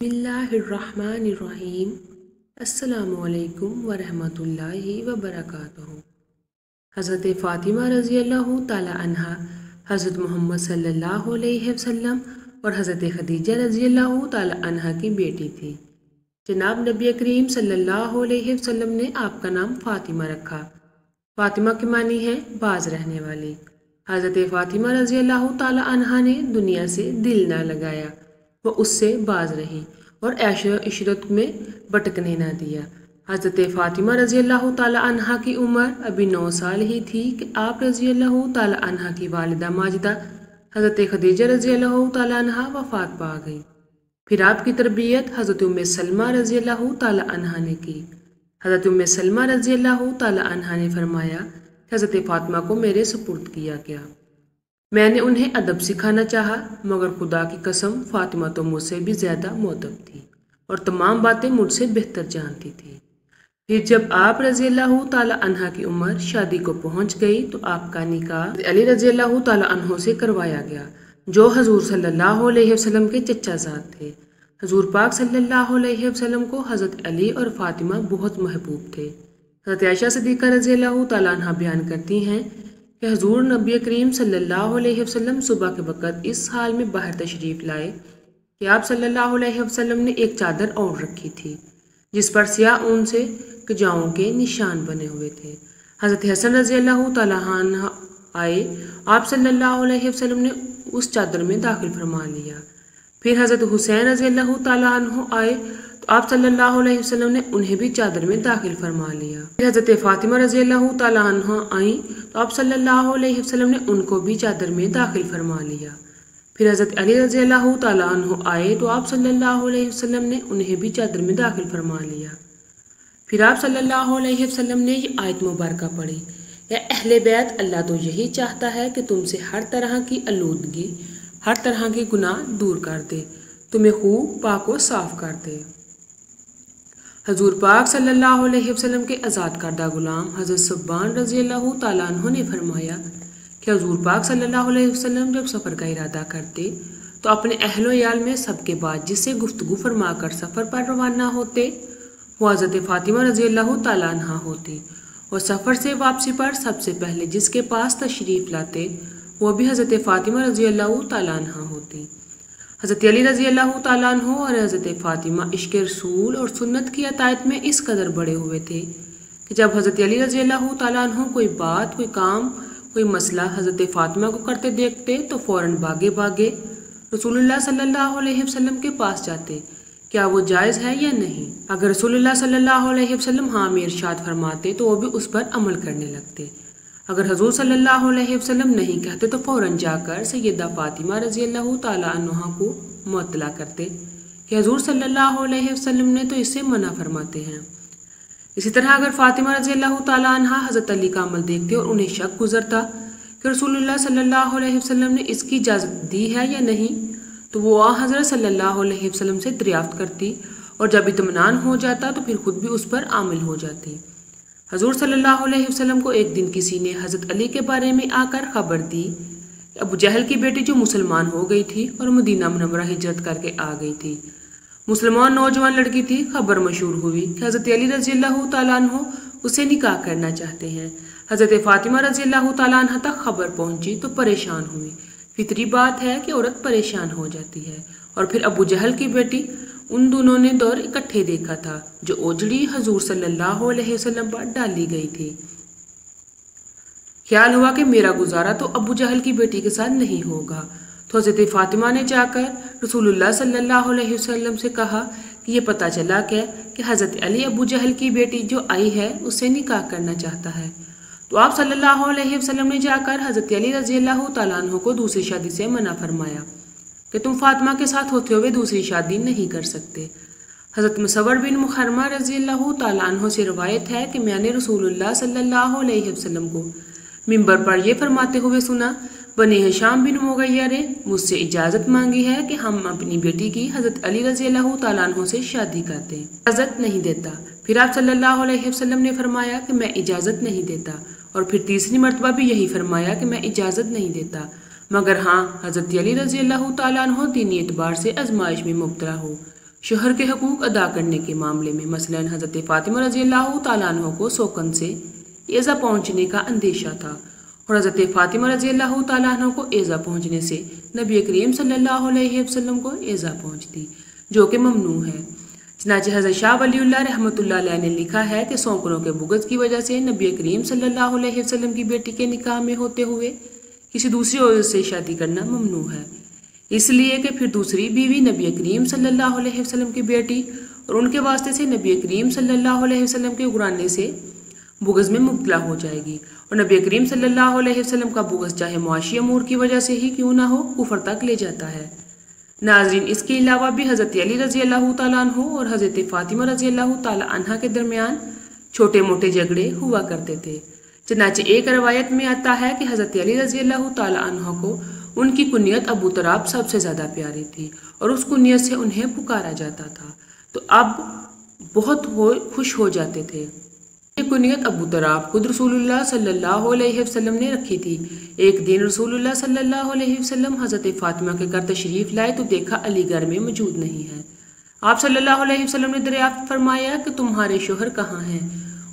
बिस्मिल्लाहिर्रहमानिर्रहीम। अस्सलामुअलैकुम वरहमतुल्लाहि वबरकातुहू। हज़रत फ़ातिमा रज़ी अल्लाह ताला अन्हा हज़रत मोहम्मद सल्लल्लाहु अलैहि वसल्लम और हज़रत खदीजा रज़ी अल्लाह ताला अन्हा की बेटी थी। जनाब नबी करीम सल्लल्लाहु अलैहि वसल्लम ने आपका नाम फ़ातिमा रखा। फ़ातिमा की मानी है बाज रहने वाली। हज़रत फ़ातिमा रज़ी अल्लाह ताला अन्हा ने दुनिया से दिल ना लगाया, वो उससे बाज रही और ऐशो इशरत में भटकने ना दिया। हज़रत फ़ातिमा रज़ी अल्लाह ताला अन्हा की उम्र अभी 9 साल ही थी कि आप रज़ी अल्लाह ताला अन्हा की वालिदा माजिदा हज़रत खदीजा रज़ी अल्लाह ताला अन्हा वफ़ात पा गई। फिर आपकी तरबियत हज़रत उम्मे सलमा रज़ी अल्लाह ताला अन्हा ने की। हज़रत उम्मे सलमा रज़ी अल्लाह ताला अन्हा ने फरमाया कि हज़रत फ़ातिमा को मेरे सुपुर्द किया गया। मैंने उन्हें अदब सिखाना चाहा, मगर खुदा की कसम फ़ातिमा तो मुझसे भी ज़्यादा मुअद्दब थी और तमाम बातें मुझसे बेहतर जानती थी। फिर जब आप रज़ी अल्लाह ताला अन्हा की उम्र शादी को पहुंच गई तो आपका निकाह अली रज़ी अल्लाह ताला अन्हो से करवाया गया, जो हजूर सल्लल्लाहु अलैहि वसल्लम के चचाज़ाद थे। हजूर पाक सल्लल्लाहु अलैहि वसल्लम को हज़रत अली और फ़ातिमा बहुत महबूब थे। हज़रत आयशा सिद्दीक़ा रज़ी अल्लाह ताला अन्हा बयान करती हैं कि हजूर नबी करीम सल्लल्लाहु अलैहि वसल्लम सुबह के वक़्त इस हाल में बाहर तशरीफ़ लाए कि आप सल्लल्लाहु अलैहि वसल्लम ने एक चादर ओढ़ रखी थी जिस पर स्याह ऊन से कजाओं के निशान बने हुए थे। हज़रत हसन रज़ी अल्लाह ताला अन्हु आए, आप सल्लल्लाहु अलैहि वसल्लम ने उस चादर में दाखिल फरमा लिया। फिर हज़रत हुसैन रज़ी अल्लाह ताला अन्हु आए तो आप सल्लल्लाहु अलैहि वसल्लम ने उन्हें भी चादर में दाखिल फरमा लिया। फिर हज़रत फ़ातिमा रज़ी अल्लाह ताला अन्हा आई तो आप सल्लल्लाहु अलैहि वसल्लम ने उनको भी चादर में दाखिल फरमा लिया। फिर हज़रत अली रज़ी अल्लाह ताला अन्हु आए तो आप सल्लल्लाहु अलैहि वसल्लम ने उन्हें भी चादर में दाखिल फरमा लिया। फिर आप सल्लल्लाहु अलैहि वसल्लम ने ये आयत मुबारका पढ़ी, या अहले बैत, अल्लाह तो यही चाहता है कि तुमसे हर तरह की आलूदगी, हर तरह के गुनाह दूर कर दे, तुम्हें खूब पाक व साफ कर दे। हजूर पाक सल्लल्लाहु अलैहि वसल्लम के आज़ाद करदा गुलाम हज़रत सब्बान रज़ी अल्लाह ताला अन्हु ने फरमाया कि हजूर पाक सल्लल्लाहु अलैहि वसल्लम जब सफ़र का इरादा करते तो अपने अहलो याल में सबके बाद जिससे गुफ्तगू फरमा कर सफ़र पर रवाना होते वो हज़रत फ़ातिमा रज़ी अल्लाह ताला अन्हा होती, और सफ़र से वापसी पर सबसे पहले जिसके पास तशरीफ़ लाते वो भी हज़रत फ़ातिमा रज़ी अल्लाह ताला अन्हा होती। हज़रत अली रज़ी अल्लाह ताला अन्हु और हज़रत फ़ातिमा इश्क़ रसूल और सुन्नत की अतायत में इस कदर बड़े हुए थे कि जब हज़रत अली रज़ी अल्लाह ताला अन्हु कोई बात, कोई काम, कोई मसला हज़रत फ़ातिमा को करते देखते तो फ़ौरन भागे भागे रसूलुल्लाह सल्लल्लाहु अलैहि वसल्लम के पास जाते, क्या वो जायज़ है या नहीं। अगर रसूलुल्लाह सल्लल्लाहु अलैहि वसल्लम हाँ में इरशाद फरमाते तो वो भी उस पर अमल करने लगते। अगर हजूर सल्लल्लाहु अलैहि वसल्लम नहीं कहते तो फ़ौरन जाकर सैयदा फ़ातिमा रज़ी अल्लाह ताला अन्हा को मुअत्तला करते कि हजूर सल्लल्लाहु अलैहि वसल्लम ने तो इससे मना फरमाते हैं। इसी तरह अगर फ़ातिमा रज़ी अल्लाह ताला अन्हा हज़रत अली का अमल देखते और उन्हें शक गुजरता कि रसूलुल्लाह सल्लल्लाहु अलैहि वसल्लम ने इसकी इजाज़त दी है या नहीं, तो वो हज़रत सल्लल्लाहु अलैहि वसल्लम से दरियाफ्त करती और जब इत्मीनान हो जाता तो फिर खुद भी उस पर आमिल हो जाती। हजूर सल्लल्लाहु अलैहि वसल्लम को एक दिन किसी ने हज़रत अली के बारे में आकर ख़बर दी कि अबू जहल की बेटी जो मुसलमान हो गई थी और मदीना मुनव्वरा हिजरत करके आ गई थी, मुसलमान नौजवान लड़की थी। खबर मशहूर हुई कि हज़रत अली रज़ी अल्लाह ताला अन्हु उससे निकाह करना चाहते हैं। हज़रत फ़ातिमा रज़ी अल्लाह ताला अन्हा तक खबर पहुंची तो परेशान हुई। फितरी बात है कि औरत परेशान हो जाती है। और फिर अबू जहल की बेटी, उन दोनों ने दौर इकट्ठे देखा था जो ओजड़ी हजूर सल्लल्लाहु अलैहि वसल्लम पर डाली गई थी। ख्याल हुआ कि मेरा गुजारा तो अबू जहल की बेटी के साथ नहीं होगा, तो हज़रत फ़ातिमा ने जाकर रसूलुल्लाह सल्लल्लाहु अलैहि वसल्लम से कहा कि ये पता चला क्या कि हज़रत अली अबू जहल की बेटी जो आई है उससे निकाह करना चाहता है। तो आप सल्लल्लाहु अलैहि वसल्लम ने जाकर हज़रत अली रज़ी अल्लाह ताला अन्हु को दूसरी शादी से मना फरमाया कि तुम फ़ातिमा के साथ होते हुए दूसरी शादी नहीं कर सकते। हज़रत मुसव्वर बिन मुखरमा रज़ी अल्लाह ताला अन्हु से रवायत है कि मैंने रसूलुल्लाह सल्लल्लाहु अलैहि वसल्लम को मिंबर पर यह फरमाते हुए सुना, बनी हिशाम बिन मुग़य्यर ने मुझसे इजाज़त मांगी है कि हम अपनी बेटी की हज़रत अली रज़ी अल्लाह ताला अन्हु से शादी कर दें। इजाज़त नहीं देता। फिर आप सल्लल्लाहु अलैहि वसल्लम ने फरमाया कि मैं इजाज़त नहीं देता, और फिर तीसरी मरतबा भी यही फरमाया कि मैं इजाज़त नहीं देता, मगर हाँ हज़रत अली रज़ी अल्लाह ताला अन्हु दीनी एतबार से आजमाइश में मुब्तला हो शोहर के हकूक़ अदा करने के मामले में। मसलन हज़रत फ़ातिमा रज़ियल्लाहु ताला अन्हा को शौक़न से एज़ा पहुँचने का अंदेशा था और हज़रत फ़ातिमा रज़ियल्लाहु ताला अन्हा को एज़ा पहुँचने से नबी करीम सल्लल्लाहु अलैहि वसल्लम को एज़ा पहुँचती, जो कि ममनू है। चनाचे हज़रत शाह वलीउल्लाह रहमतुल्लाह अलैह ने लिखा है कि शौक़नों के बुग़्ज़ की वजह से नबी करीम सल्लल्लाहु अलैहि वसल्लम की बेटी के निकाह में होते हुए किसी दूसरी औरत से शादी करना ममनू है, इसलिए कि फिर दूसरी बीवी नबी करीम सल्लल्लाहु अलैहि वसल्लम की बेटी और उनके वास्ते से नबी करीम सल्लल्लाहु अलैहि वसल्लम के गुराने से बुग़्ज़ में मुब्तला हो जाएगी और नबी करीम सल्लल्लाहु अलैहि वसल्लम का बुग़्ज़ चाहे मुआशी अमूर की वजह से ही क्यों ना हो कुफ़र तक ले जाता है। नाज़रीन, इसके अलावा भी हज़रत अली रज़ियल्लाहु ताला अन्हु और हज़रत फ़ातिमा रज़ियल्लाहु ताला अन्हा के दरमियान छोटे मोटे झगड़े हुआ करते थे। चनाचे एक रवायत में आता है कि हज़रत अली रज़ियल्लाहु ताला अन्हा को उनकी कुनियत अबू तराब सबसे ज़्यादा प्यारी थी और उस कुनियत से उन्हें पुकारा जाता था, तो अब बहुत खुश हो जाते थे। ये कुनियत अबू तराब खुद रसूलुल्लाह सल्लल्लाहु अलैहि वसल्लम ने रखी थी। एक दिन रसूलुल्लाह सल्लल्लाहु अलैहि वसल्लम हज़रत फ़ातिमा के घर तशरीफ़ लाए तो देखा अली घर में मौजूद नहीं है। आप सल्लल्लाहु अलैहि वसल्लम ने दरियाफ्त फरमाया कि तुम्हारे शोहर कहाँ हैं?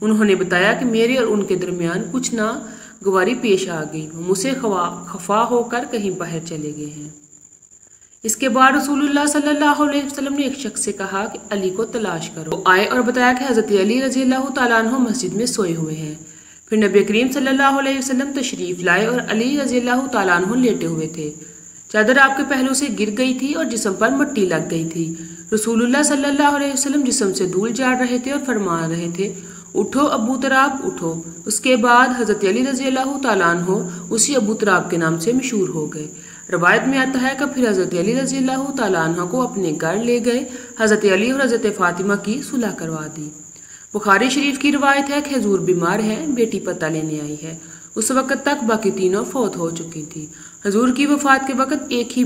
उन्होंने बताया कि मेरे और उनके दरमियान कुछ नागवारी पेश आ गई, वो मुझसे खफा होकर कहीं बाहर चले गए हैं। इसके बाद रसूलुल्लाह सल्लल्लाहु अलैहि वसल्लम ने एक शख्स से कहा कि अली को तलाश करो। वो आए और बताया कि हज़रत अली रज़ियल्लाहु ताला अन्हु मस्जिद में सोए हुए हैं। फिर नबी करीम सल्लल्लाहु अलैहि वसल्लम तशरीफ़ लाए और अली रज़ियल्लाहु ताला अन्हु लेटे हुए थे। चादर आपके पहलू से गिर गई थी और जिस्म पर मिट्टी लग गई थी। रसूलुल्लाह सल्लल्लाहु अलैहि वसल्लम जिस्म से धूल झाड़ रहे थे और फरमा रहे थे, उठो अबू तराब उठो। उसके बाद हज़रत अली रज़ियल्लाहु ताला अन्हु उसी अबू तराब के नाम से मशहूर हो गए। रवायत में आता है कि फिर हज़रत अली रज़ियल्लाहु ताला अन्हु को अपने घर ले गए। हज़रत अली और हज़रत फ़ातिमा की सुलह करवा दी। बुखारी शरीफ की रवायत है कि हुज़ूर बीमार है, बेटी पता लेने आई है। उस वक़्त तक बाकी तीनों फौत हो चुकी थी। हुज़ूर की वफ़ात के वक़्त एक ही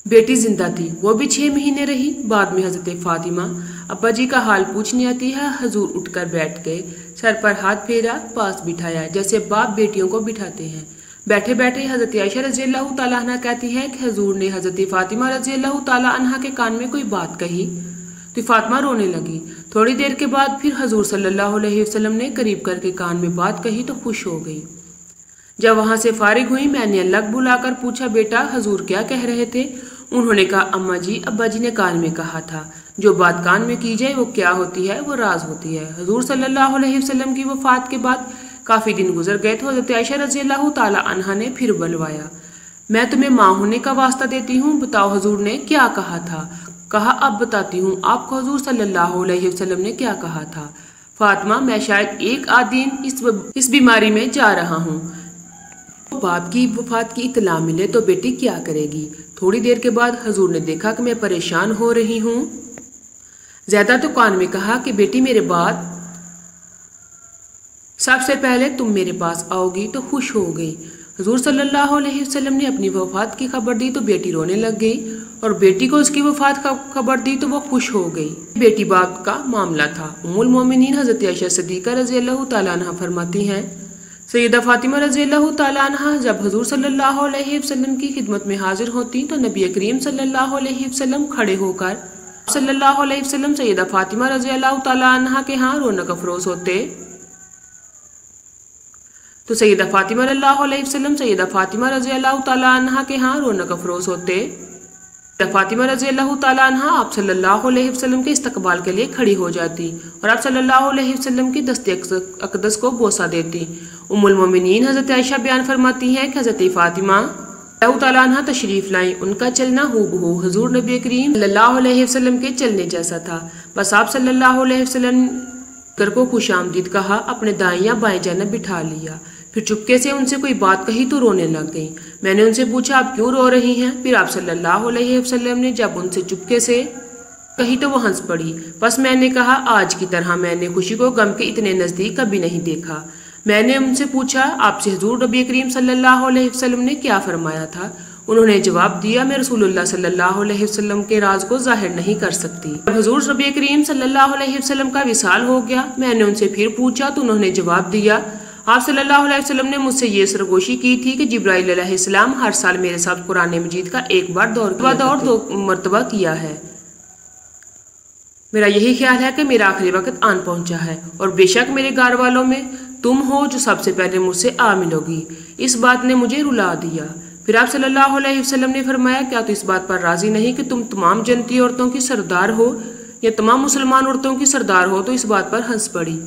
बेटी जिंदा थी, वो भी 6 महीने रही। बाद में हज़रत फ़ातिमा अब्बा जी का हाल पूछने आती है। हुज़ूर उठकर बैठ गए, सर पर हाथ फेरा, पास बिठाया जैसे बाप बेटियों को बिठाते हैं। बैठे बैठे हज़रत आयशा रज़ियल्लाहु ताला अन्हा कहती है कि हुज़ूर ने हज़रत फ़ातिमा रज़ियल्लाहु ताला अन्हा के कान में कोई बात कही तो फ़ातिमा रोने लगी। थोड़ी देर के बाद फिर हुज़ूर सल्लल्लाहु अलैहि वसल्लम ने करीब करके कान में बात कही तो खुश हो गई। जब वहाँ से फारिग हुई मैंने अलग बुलाकर पूछा, बेटा हुज़ूर क्या कह रहे थे? उन्होंने कहा, अम्मा जी अब्बा जी ने कान में कहा था, जो बात कान में की जाए वो क्या होती है, वो राज होती है। हुज़ूर सल्लल्लाहु अलैहि वसल्लम की वफ़ात के बाद काफ़ी दिन गुजर गए तो हज़रत आयशा रज़ियल्लाहु ताला अन्हा ने फिर बुलवाया। मैं तुम्हें माँ होने का वास्ता देती हूँ, बताओ हुज़ूर ने क्या कहा था? कहा, अब बताती हूँ आपको हुज़ूर सल्लल्लाहु अलैहि वसल्लम ने क्या कहा था। फ़ातिमा, मैं शायद एक आध दिन इस बीमारी में जा रहा हूँ, बाप की वफ़ात की इतला मिले तो बेटी क्या करेगी? थोड़ी देर के बाद हुज़ूर ने देखा कि मैं परेशान हो रही हूँ ज़्यादा, तो कान में कहा कि बेटी मेरे बाद सबसे पहले तुम मेरे पास आओगी तो खुश हो गई। हुज़ूर सल्लल्लाहु अलैहि वसल्लम ने अपनी वफ़ात की खबर दी तो बेटी रोने लग गई और बेटी को उसकी वफ़ात का खबर दी तो वो खुश हो गई। बेटी बाप का मामला था। उम्मुल मोमिनीन हज़रत आयशा सिद्दीक़ा रज़ियल्लाहु ताला अन्हा फरमाती हैं, सैयदा फ़ातिमा रज़ियल्लाहु ताला अन्हा जब हुज़ूर सल्लल्लाहु अलैहि वसल्लम की खिदमत में हाजिर होती तो नबी करीम सल्लल्लाहु अलैहि वसल्लम खड़े होकर सल्लल्लाहु अलैहि वसल्लम सैयदा फ़ातिमा रज़ियल्लाहु ताला अन्हा के यहाँ रौनक अफरोज़ होते तो सैयदा फ़ातिमा रज़ियल्लाहु ताला अन्हा के यहाँ रौनक अफरोज़ होते। फ़ातिमा रज़ियल्लाहु ताला अन्हा आप सल्लल्लाहु अलैहि वसल्लम के इस्तकबाल के लिए खड़ी हो जाती और आप सल्लल्लाहु अलैहि वसल्लम की दस्ते अक़दस को बोसा देती। उम्मुल मोमिनीन हज़रत आयशा बयान फरमाती हैं कि हज़रत फ़ातिमा रज़ियल्लाहु ताला अन्हा तशरीफ़ लाई। उनका चलना हूबहू हुज़ूर नबी करीम सल्लल्लाहु अलैहि वसल्लम के चलने जैसा था। बस आप सल्लल्लाहु अलैहि वसल्लम कर को खुशामदीद कहा, अपने दाएं या बाएं जानब बिठा लिया, फिर चुपके से उनसे कोई बात कही तो रोने लग गई। मैंने उनसे पूछा, आप क्यों रो रही हैं? फिर आप सल्लल्लाहु अलैहि वसल्लम ने जब उनसे चुपके से कही तो वो हंस पड़ी। बस मैंने कहा, आज की तरह मैंने खुशी को गम के इतने नज़दीक कभी नहीं देखा। मैंने उनसे पूछा, आपसे हुज़ूर नबी करीम सल्लल्लाहु अलैहि वसल्लम ने क्या फरमाया था? उन्होंने जवाब दिया, मैं रसूलुल्लाह सल्लल्लाहु अलैहि वसल्लम के राज को जाहिर नहीं कर सकती। जब हुज़ूर नबी करीम सल्लल्लाहु अलैहि वसल्लम का विसाल हो गया, मैंने उनसे फिर पूछा तो उन्होंने जवाब दिया, आप सल्लल्लाहु अलैहि वसल्लम ने मुझसे ये सरगोशी की थी कि जिब्राइल अलैहिस्सलाम हर साल मेरे साथ कुरान मजीद का एक बार दो मरतबा किया है। मेरा यही ख्याल है कि मेरा आखिरी वक्त आन पहुंचा है और बेशक मेरे घर वालों में तुम हो जो सबसे पहले मुझसे आ मिलोगी। इस बात ने मुझे रुला दिया। फिर आप सल्लल्लाहु अलैहि वसल्लम ने फरमाया, क्या तो इस बात पर राजी नहीं कि तुम तमाम जन्नती औरतों की सरदार हो या तमाम मुसलमान औरतों की सरदार हो? तो इस बात पर हंस पड़ी।